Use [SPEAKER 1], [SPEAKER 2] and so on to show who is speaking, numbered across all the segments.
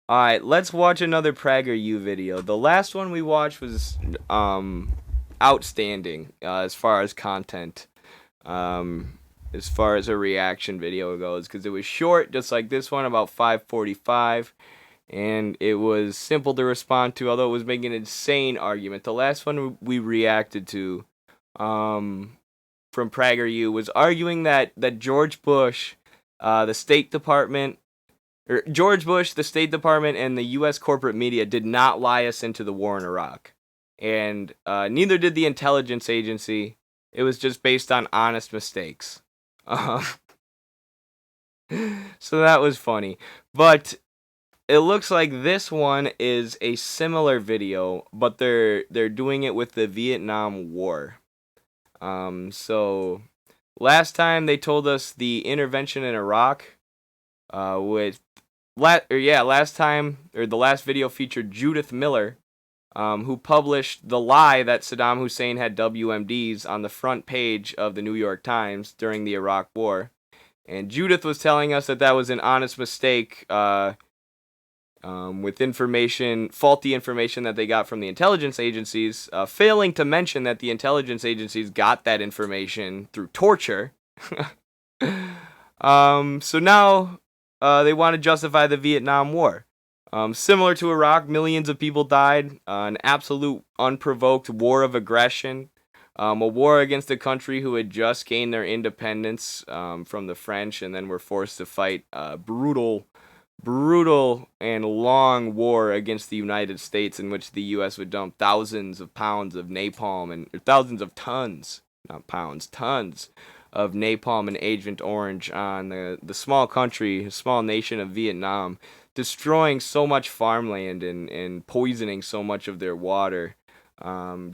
[SPEAKER 1] Alright, let's watch another Prager U video. The last one we watched was outstanding as far as content. As far as a reaction video goes, because it was short, just like this one, about 5:45, and it was simple to respond to, although it was making an insane argument. The last one we reacted to, from Prager U, was arguing that George Bush, the State Department, George Bush, the State Department, and the U.S. corporate media did not lie us into the war in Iraq, and neither did the intelligence agency. It was just based on honest mistakes. Uh, so that was funny. But it looks like this one is a similar video, but they're doing it with the Vietnam War. So last time they told us the intervention in Iraq, last time, or the last video featured Judith Miller, who published the lie that Saddam Hussein had WMDs on the front page of the New York Times during the Iraq War. And Judith was telling us that was an honest mistake, with faulty information that they got from the intelligence agencies, failing to mention that the intelligence agencies got that information through torture. So now they want to justify the Vietnam War. Similar to Iraq, millions of people died, an absolute unprovoked war of aggression, a war against a country who had just gained their independence from the French and then were forced to fight a brutal and long war against the United States, in which the U.S. would dump thousands of pounds of napalm and thousands of tons, not pounds, tons of napalm and Agent Orange on the small country, small nation of Vietnam, destroying so much farmland and poisoning so much of their water,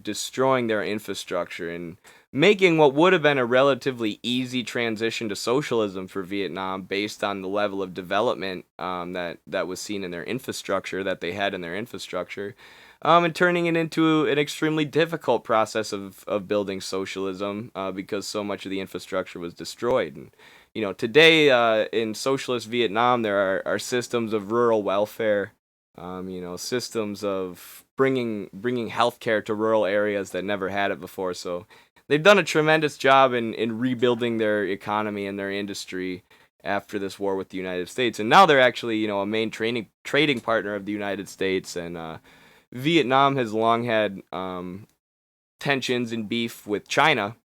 [SPEAKER 1] destroying their infrastructure, and making what would have been a relatively easy transition to socialism for Vietnam based on the level of development that was seen in their infrastructure, that they had in their infrastructure, and turning it into an extremely difficult process of building socialism because so much of the infrastructure was destroyed. And today in socialist Vietnam, there are systems of rural welfare, systems of bringing healthcare to rural areas that never had it before. So they've done a tremendous job in rebuilding their economy and their industry after this war with the United States. And now they're actually, a main trading partner of the United States. And Vietnam has long had tensions and beef with China.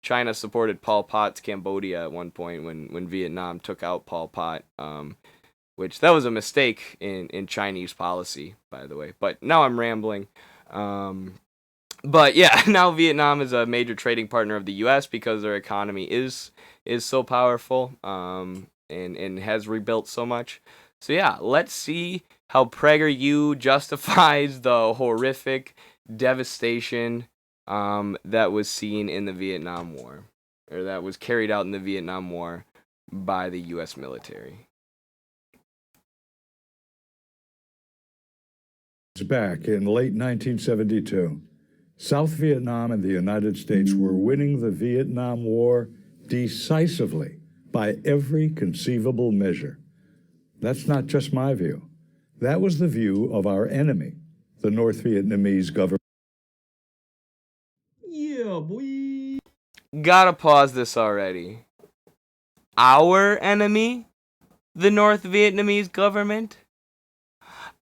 [SPEAKER 1] China supported Pol Pot's Cambodia at one point when Vietnam took out Pol Pot, which that was a mistake in Chinese policy, by the way. But now I'm rambling. But yeah, now Vietnam is a major trading partner of the U.S. because their economy is so powerful, and has rebuilt so much. So yeah, let's see how PragerU justifies the horrific devastation that was seen in the Vietnam War, or that was carried out in the Vietnam War by the U.S. military.
[SPEAKER 2] Back in late 1972, South Vietnam and the United States were winning the Vietnam War decisively by every conceivable measure. That's not just my view. That was the view of our enemy, the North Vietnamese government.
[SPEAKER 1] Yeah, boy. Gotta pause this already. Our enemy? The North Vietnamese government?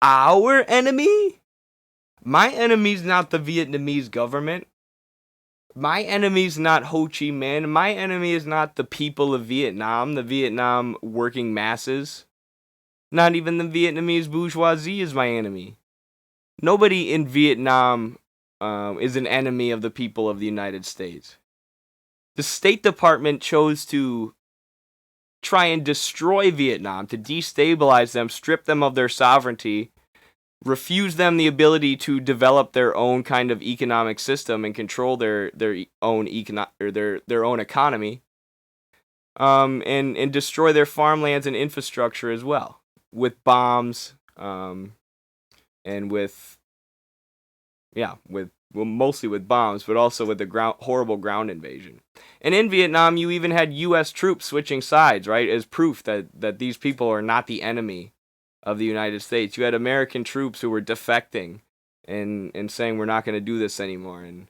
[SPEAKER 1] Our enemy? My enemy's not the Vietnamese government. My enemy's not Ho Chi Minh. My enemy is not the people of Vietnam, the Vietnam working masses. Not even the Vietnamese bourgeoisie is my enemy. Nobody in Vietnam is an enemy of the people of the United States. The State Department chose to try and destroy Vietnam, to destabilize them, strip them of their sovereignty, refuse them the ability to develop their own kind of economic system and control their own their own economy, and destroy their farmlands and infrastructure as well, with bombs, and mostly with bombs, but also with the horrible ground invasion. And in Vietnam, you even had U.S. troops switching sides, right, as proof that these people are not the enemy of the United States. You had American troops who were defecting and saying we're not going to do this anymore. And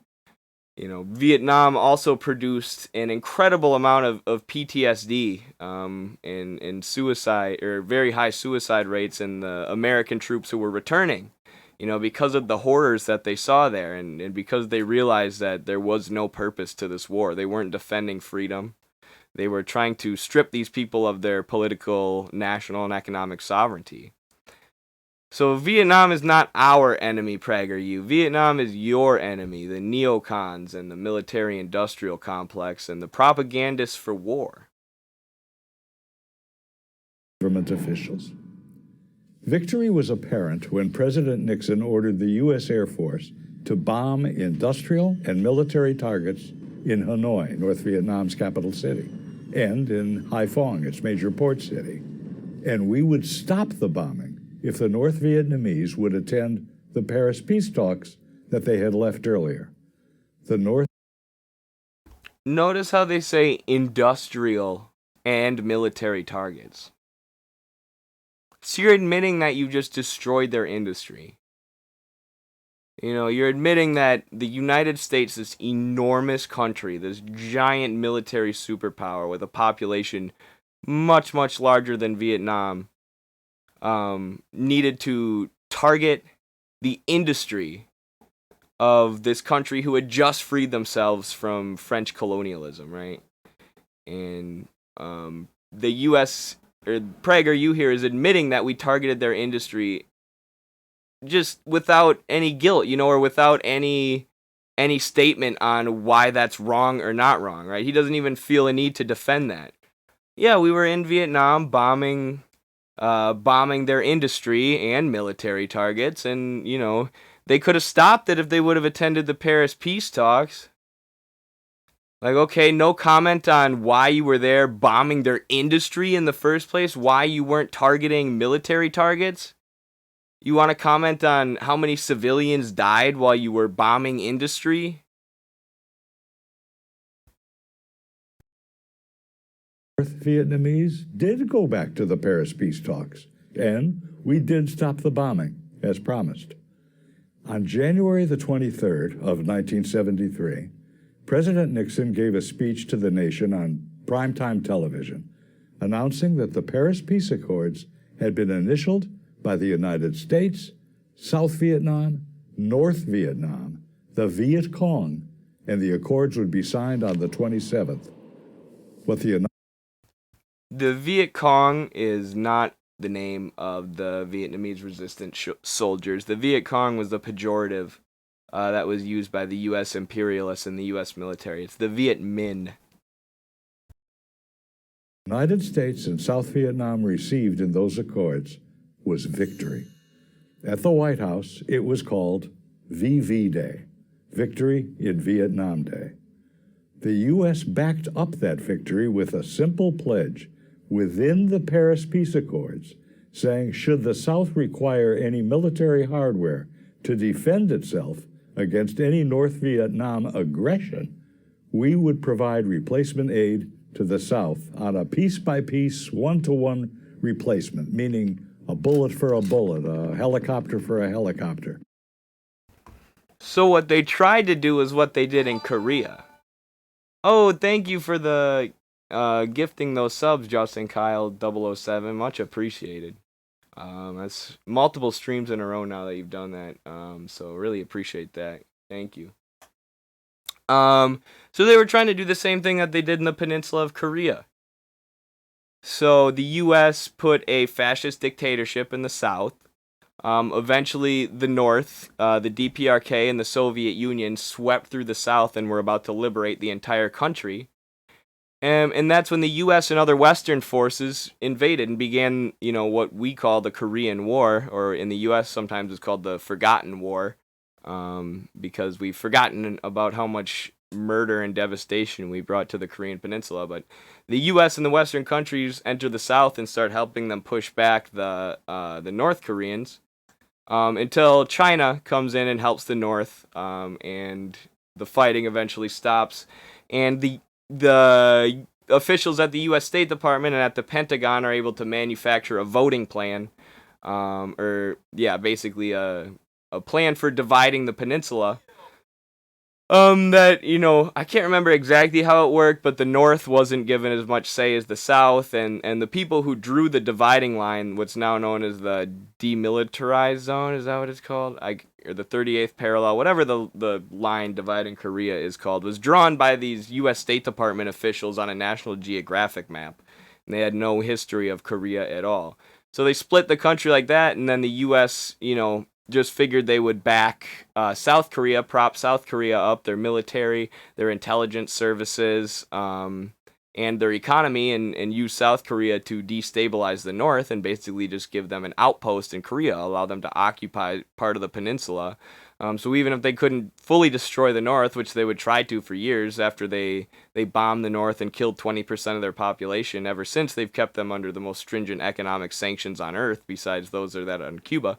[SPEAKER 1] Vietnam also produced an incredible amount of PTSD and suicide, or very high suicide rates in the American troops who were returning, because of the horrors that they saw there, and because they realized that there was no purpose to this war. They weren't defending freedom. They were trying to strip these people of their political, national, and economic sovereignty. So Vietnam is not our enemy, Prager. Vietnam is your enemy, the neocons and the military-industrial complex and the propagandists for war.
[SPEAKER 2] Government officials. Victory was apparent when President Nixon ordered the U.S. Air Force to bomb industrial and military targets in Hanoi, North Vietnam's capital city, and in Haiphong, its major port city. And we would stop the bombing if the North Vietnamese would attend the Paris peace talks that they had left earlier.
[SPEAKER 1] Notice how they say industrial and military targets. So you're admitting that you just destroyed their industry. You're admitting that the United States, this enormous country, this giant military superpower with a population much, much larger than Vietnam, needed to target the industry of this country who had just freed themselves from French colonialism, right? And the U.S., or Prager, you here, is admitting that we targeted their industry just without any guilt, or without any statement on why that's wrong or not wrong, right? He doesn't even feel a need to defend that. Yeah, we were in Vietnam bombing their industry and military targets, and they could have stopped it if they would have attended the Paris peace talks. Like, okay, no comment on why you were there bombing their industry in the first place, why you weren't targeting military targets. You want to comment on how many civilians died while you were bombing industry?
[SPEAKER 2] North Vietnamese did go back to the Paris peace talks, and we did stop the bombing, as promised. On January the 23rd of 1973, President Nixon gave a speech to the nation on primetime television, announcing that the Paris Peace Accords had been initialed by the United States, South Vietnam, North Vietnam, the Viet Cong, and the accords would be signed on the 27th.
[SPEAKER 1] The Viet Cong is not the name of the Vietnamese resistance soldiers. The Viet Cong was the pejorative that was used by the U.S. imperialists and the U.S. military. It's the Viet Minh.
[SPEAKER 2] The United States and South Vietnam received in those accords was victory. At the White House, it was called VV Day, Victory in Vietnam Day. The U.S. backed up that victory with a simple pledge within the Paris Peace Accords, saying should the South require any military hardware to defend itself against any North Vietnam aggression, we would provide replacement aid to the South on a piece-by-piece, one-to-one replacement, meaning a bullet for a bullet, a helicopter for a helicopter.
[SPEAKER 1] So what they tried to do is what they did in Korea. Oh, thank you for the gifting those subs, Justin Kyle 007. Much appreciated. That's multiple streams in a row now that you've done that. So really appreciate that. Thank you. So they were trying to do the same thing that they did in the peninsula of Korea. So the U.S. put a fascist dictatorship in the South. Eventually, the North, the DPRK and the Soviet Union swept through the South and were about to liberate the entire country. And that's when the U.S. and other Western forces invaded and began, what we call the Korean War, or in the U.S. sometimes it's called the Forgotten War, because we've forgotten about how much murder and devastation we brought to the Korean Peninsula. But the U.S. and the Western countries enter the South and start helping them push back the North Koreans, until China comes in and helps the North, and the fighting eventually stops, and the officials at the U.S. State Department and at the Pentagon are able to manufacture a voting plan basically a plan for dividing the peninsula. That, I can't remember exactly how it worked, but the North wasn't given as much say as the South, and the people who drew the dividing line, what's now known as the demilitarized zone, is that what it's called? Or the 38th parallel, whatever the line dividing Korea is called, was drawn by these U.S. State Department officials on a National Geographic map. And they had no history of Korea at all. So they split the country like that, and then the U.S., just figured they would back South Korea, prop South Korea up, their military, their intelligence services, and their economy, and use South Korea to destabilize the North and basically just give them an outpost in Korea, allow them to occupy part of the peninsula. So even if they couldn't fully destroy the North, which they would try to for years after they bombed the North and killed 20% of their population, ever since they've kept them under the most stringent economic sanctions on Earth, besides those that are on Cuba.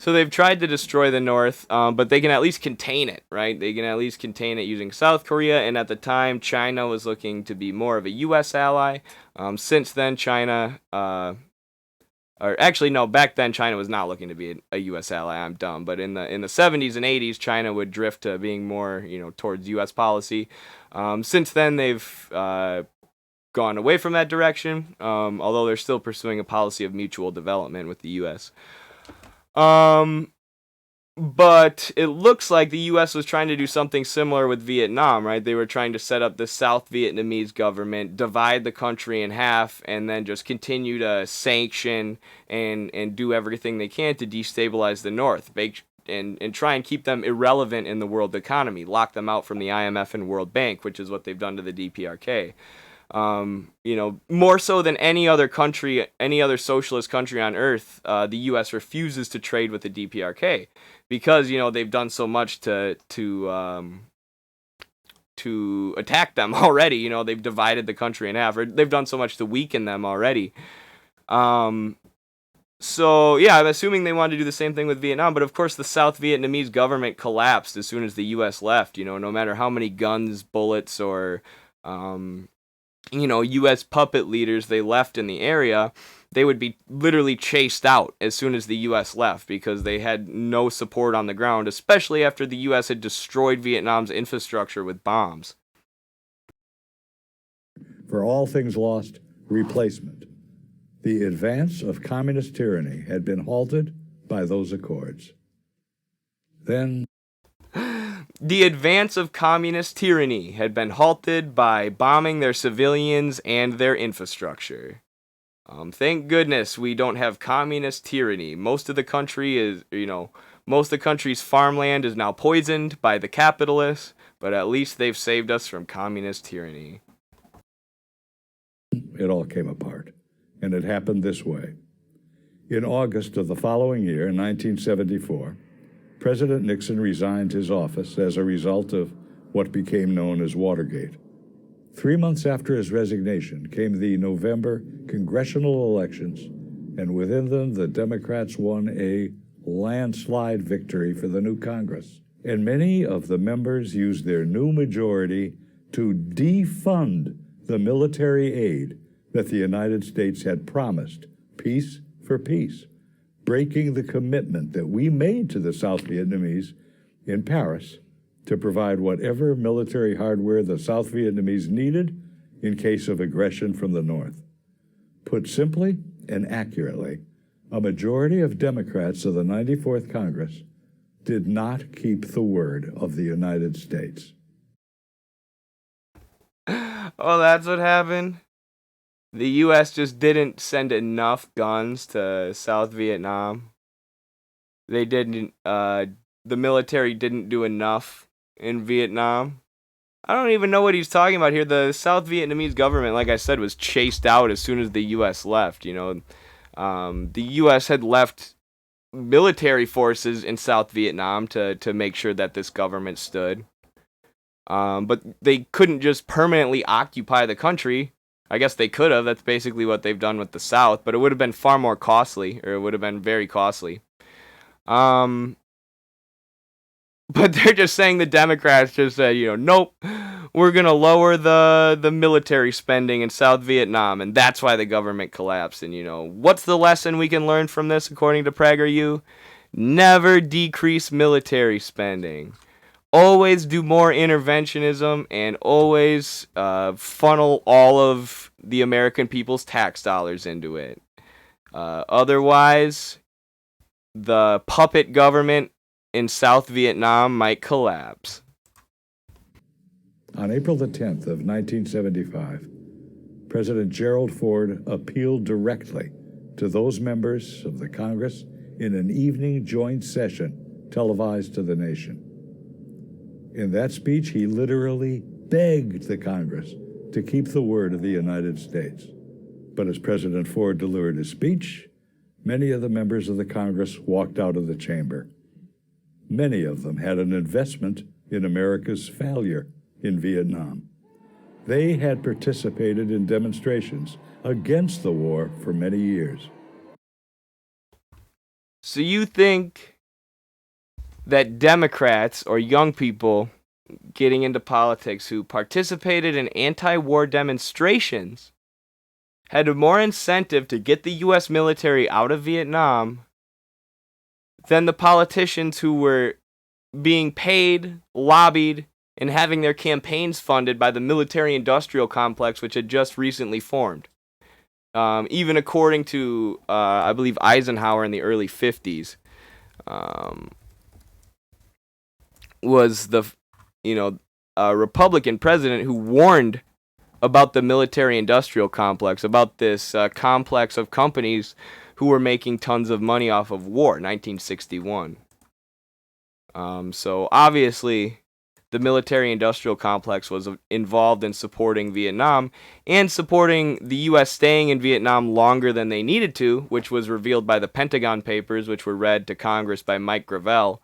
[SPEAKER 1] So they've tried to destroy the North, but they can at least contain it, right? They can at least contain it using South Korea, and at the time, China was looking to be more of a U.S. ally. Since then, China, or actually, no, back then, China was not looking to be a U.S. ally. I'm dumb. But in the 70s and 80s, China would drift to being more, towards U.S. policy. Since then, they've gone away from that direction, although they're still pursuing a policy of mutual development with the U.S. But it looks like the U.S. was trying to do something similar with Vietnam, right? They were trying to set up the South Vietnamese government, divide the country in half, and then just continue to sanction and do everything they can to destabilize the North, and try and keep them irrelevant in the world economy, lock them out from the IMF and World Bank, which is what they've done to the DPRK. More so than any other country, any other socialist country on earth, the U.S. refuses to trade with the DPRK because, they've done so much to attack them already. They've divided the country in half, or they've done so much to weaken them already. So, yeah, I'm assuming they wanted to do the same thing with Vietnam, but of course the South Vietnamese government collapsed as soon as the U.S. left, no matter how many guns, bullets, or U.S. puppet leaders they left in the area, they would be literally chased out as soon as the U.S. left because they had no support on the ground, especially after the U.S. had destroyed Vietnam's infrastructure with bombs.
[SPEAKER 2] For all things lost, replacement. The advance of communist tyranny had been halted by those accords. Then
[SPEAKER 1] the advance of communist tyranny had been halted by bombing their civilians and their infrastructure. Thank goodness we don't have communist tyranny. Most of the country is, most of the country's farmland is now poisoned by the capitalists, but at least they've saved us from communist tyranny.
[SPEAKER 2] It all came apart, and it happened this way. In August of the following year, 1974, President Nixon resigned his office as a result of what became known as Watergate. 3 months after his resignation came the November congressional elections, and within them the Democrats won a landslide victory for the new Congress. And many of the members used their new majority to defund the military aid that the United States had promised, peace for peace, breaking the commitment that we made to the South Vietnamese in Paris to provide whatever military hardware the South Vietnamese needed in case of aggression from the North. Put simply and accurately, a majority of Democrats of the 94th Congress did not keep the word of the United States.
[SPEAKER 1] Oh, that's what happened? The U.S. just didn't send enough guns to South Vietnam. They didn't, the military didn't do enough in Vietnam. I don't even know what he's talking about here. The South Vietnamese government, like I said, was chased out as soon as the U.S. left. The U.S. had left military forces in South Vietnam to make sure that this government stood. But they couldn't just permanently occupy the country. I guess they could have. That's basically what they've done with the South, but it would have been far more costly, or it would have been very costly. But they're just saying the Democrats just said, nope, we're going to lower the military spending in South Vietnam, and that's why the government collapsed. And, what's the lesson we can learn from this, according to Prager? Never decrease military spending. Always do more interventionism, and always funnel all of the American people's tax dollars into it. Otherwise, the puppet government in South Vietnam might collapse.
[SPEAKER 2] On April the 10th of 1975, President Gerald Ford appealed directly to those members of the Congress in an evening joint session televised to the nation. In that speech, he literally begged the Congress to keep the word of the United States. But as President Ford delivered his speech, many of the members of the Congress walked out of the chamber. Many of them had an investment in America's failure in Vietnam. They had participated in demonstrations against the war for many years.
[SPEAKER 1] So you think that Democrats or young people getting into politics who participated in anti-war demonstrations had more incentive to get the U.S. military out of Vietnam than the politicians who were being paid, lobbied, and having their campaigns funded by the military-industrial complex, which had just recently formed. Even according to, I believe, Eisenhower in the early 50s, was the, Republican president who warned about the military-industrial complex, about this complex of companies who were making tons of money off of war, 1961. So obviously, the military-industrial complex was involved in supporting Vietnam and supporting the U.S. staying in Vietnam longer than they needed to, which was revealed by the Pentagon Papers, which were read to Congress by Mike Gravel,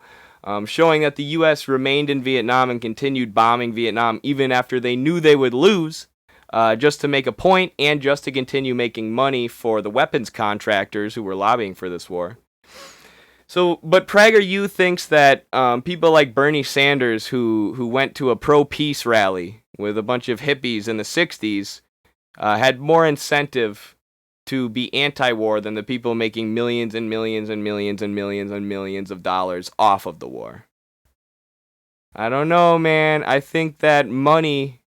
[SPEAKER 1] showing that the U.S. remained in Vietnam and continued bombing Vietnam even after they knew they would lose, just to make a point and just to continue making money for the weapons contractors who were lobbying for this war. So, but Prager thinks that people like Bernie Sanders, who went to a pro-peace rally with a bunch of hippies in the 60s, had more incentive to be anti-war than the people making millions and millions and millions and millions and millions of dollars off of the war. I don't know, man. I think that money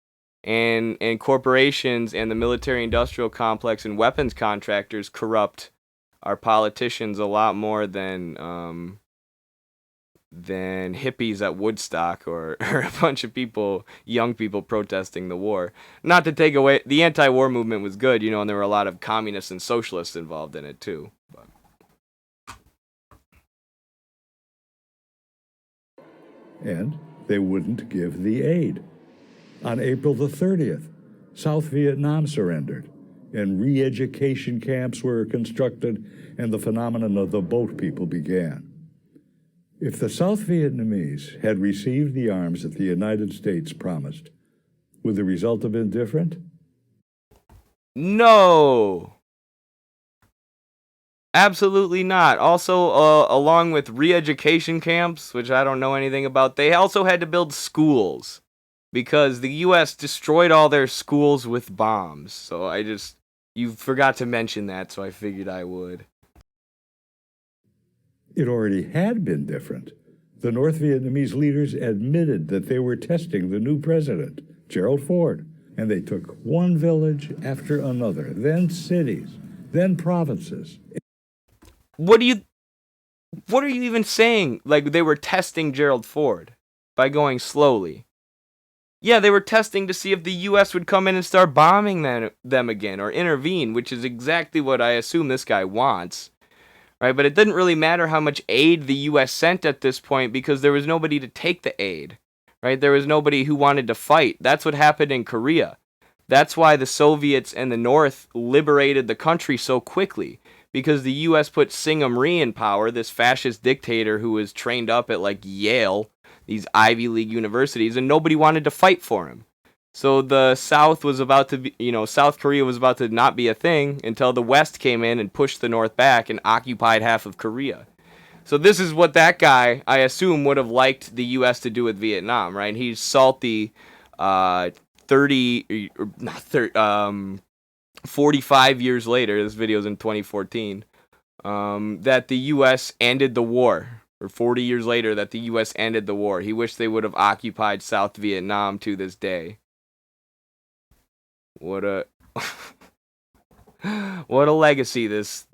[SPEAKER 1] and corporations and the military-industrial complex and weapons contractors corrupt our politicians a lot more than hippies at Woodstock or a bunch of people, young people protesting the war. Not to take away, the anti-war movement was good, and there were a lot of communists and socialists involved in it too. But.
[SPEAKER 2] And they wouldn't give the aid. On April the 30th, South Vietnam surrendered, and re-education camps were constructed, and the phenomenon of the boat people began. If the South Vietnamese had received the arms that the United States promised, would the result have been different?
[SPEAKER 1] No! Absolutely not. Also, along with re-education camps, which I don't know anything about, they also had to build schools, because the U.S. destroyed all their schools with bombs. So you forgot to mention that, so I figured I would.
[SPEAKER 2] It already had been different. The North Vietnamese leaders admitted that they were testing the new president, Gerald Ford, and they took one village after another, then cities, then provinces.
[SPEAKER 1] What are you even saying? Like, they were testing Gerald Ford by going slowly. Yeah, they were testing to see if the U.S. would come in and start bombing them again or intervene, which is exactly what I assume this guy wants. Right? But it didn't really matter how much aid the U.S. sent at this point because there was nobody to take the aid. Right? There was nobody who wanted to fight. That's what happened in Korea. That's why the Soviets and the North liberated the country so quickly, because the U.S. put Syngman Rhee in power, this fascist dictator who was trained up at like Yale, these Ivy League universities, and nobody wanted to fight for him. So the South was about to be, South Korea was about to not be a thing until the West came in and pushed the North back and occupied half of Korea. So this is what that guy, I assume, would have liked the U.S. to do with Vietnam, right? He's salty 30, or not 30, 45 years later, this video's in 2014, that the U.S. ended the war. Or 40 years later, that the U.S. ended the war. He wished they would have occupied South Vietnam to this day. What a what a legacy this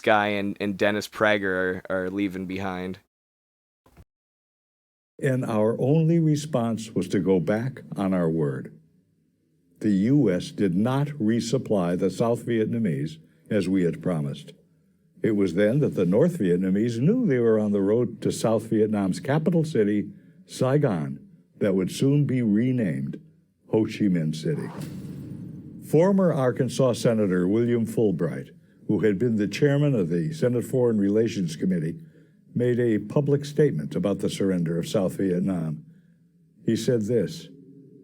[SPEAKER 1] guy and Dennis Prager are leaving behind.
[SPEAKER 2] And our only response was to go back on our word. The U.S. did not resupply the South Vietnamese as we had promised. It was then that the North Vietnamese knew they were on the road to South Vietnam's capital city, Saigon, that would soon be renamed Ho Chi Minh City. Former Arkansas Senator William Fulbright, who had been the chairman of the Senate Foreign Relations Committee, made a public statement about the surrender of South Vietnam. He said this,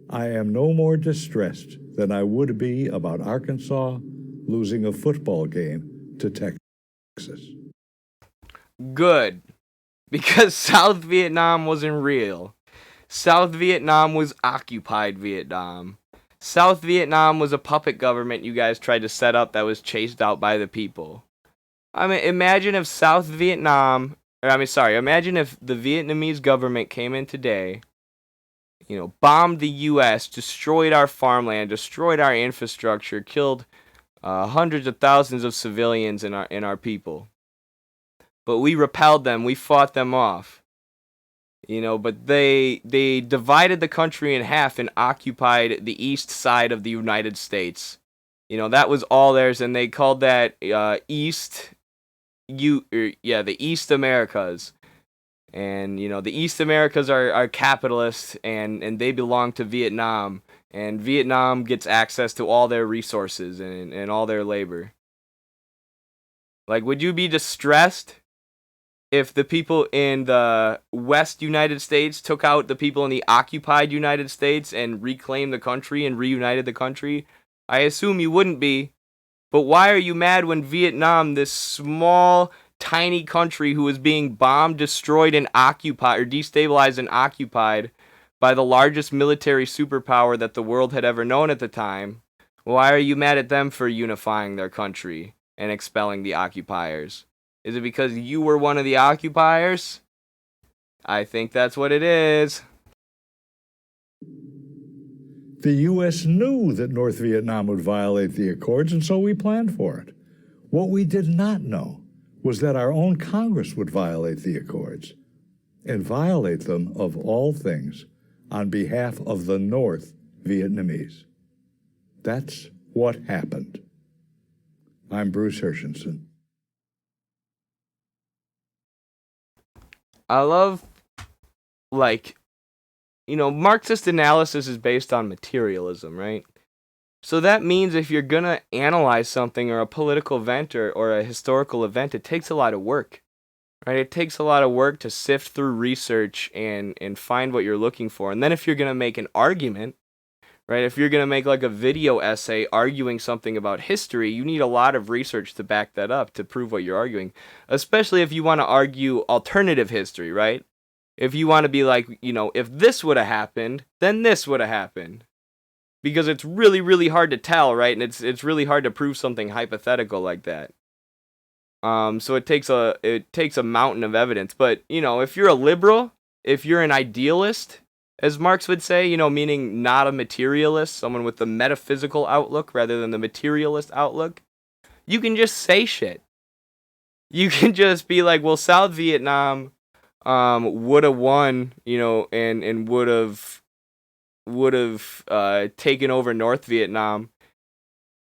[SPEAKER 2] "I am no more distressed than I would be about Arkansas losing a football game to Texas."
[SPEAKER 1] Good. Because South Vietnam wasn't real. South Vietnam was occupied Vietnam. South Vietnam was a puppet government you guys tried to set up that was chased out by the people. I mean, imagine if imagine if the Vietnamese government came in today, bombed the U.S., destroyed our farmland, destroyed our infrastructure, killed hundreds of thousands of civilians in our people. But we repelled them, we fought them off. But they divided the country in half and occupied the east side of the United States. That was all theirs, and they called that the East Americas. And the East Americas are capitalist, and they belong to Vietnam, and Vietnam gets access to all their resources and all their labor. Like, would you be distressed if the people in the West United States took out the people in the occupied United States and reclaimed the country and reunited the country? I assume you wouldn't be. But why are you mad when Vietnam, this small, tiny country who was being bombed, destroyed, and occupied, or destabilized and occupied by the largest military superpower that the world had ever known at the time, why are you mad at them for unifying their country and expelling the occupiers? Is it because you were one of the occupiers? I think that's what it is.
[SPEAKER 2] The U.S. knew that North Vietnam would violate the accords, and so we planned for it. What we did not know was that our own Congress would violate the accords, and violate them, of all things, on behalf of the North Vietnamese. That's what happened. I'm Bruce Hershenson.
[SPEAKER 1] I love, Marxist analysis is based on materialism, right? So that means if you're going to analyze something or a political event or a historical event, it takes a lot of work, right? It takes a lot of work to sift through research and find what you're looking for. And then if you're going to make an argument, right, if you're going to make like a video essay arguing something about history, you need a lot of research to back that up to prove what you're arguing, especially if you want to argue alternative history, right? If you want to be like, if this would have happened, then this would have happened. Because it's really, really hard to tell, right? And it's really hard to prove something hypothetical like that. So it takes a mountain of evidence. But, if you're a liberal, if you're an idealist, as Marx would say, meaning not a materialist, someone with the metaphysical outlook rather than the materialist outlook, you can just say shit. You can just be like, well, South Vietnam would have won, and would have taken over North Vietnam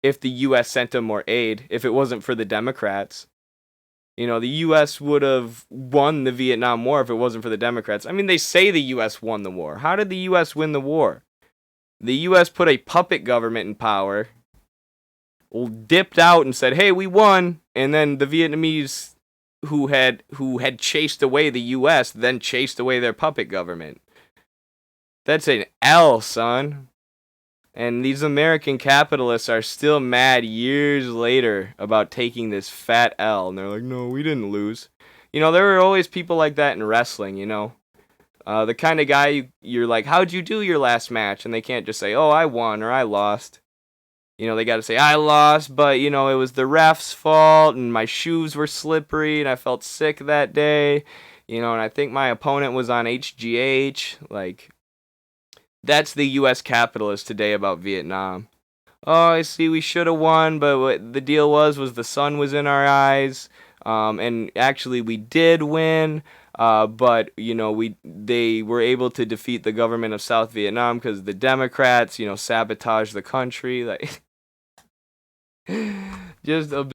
[SPEAKER 1] if the U.S. sent them more aid, if it wasn't for the Democrats. The U.S. would have won the Vietnam War if it wasn't for the Democrats. I mean, they say the U.S. won the war. How did the U.S. win the war? The U.S. put a puppet government in power, dipped out and said, hey, we won, and then the Vietnamese who had chased away the U.S. then chased away their puppet government. That's an L, son. And these American capitalists are still mad years later about taking this fat L. And they're like, no, we didn't lose. You know, there were always people like that in wrestling, you know. The kind of guy you're like, how'd you do your last match? And they can't just say, oh, I won or I lost. You know, they got to say, I lost, but, you know, it was the ref's fault and my shoes were slippery and I felt sick that day. You know, and I think my opponent was on HGH. Like, that's the U.S. capitalist today about Vietnam. Oh, I see, we should have won, but what the deal was the sun was in our eyes, and actually we did win, but you know they were able to defeat the government of South Vietnam because the Democrats, you know, sabotaged the country, like just a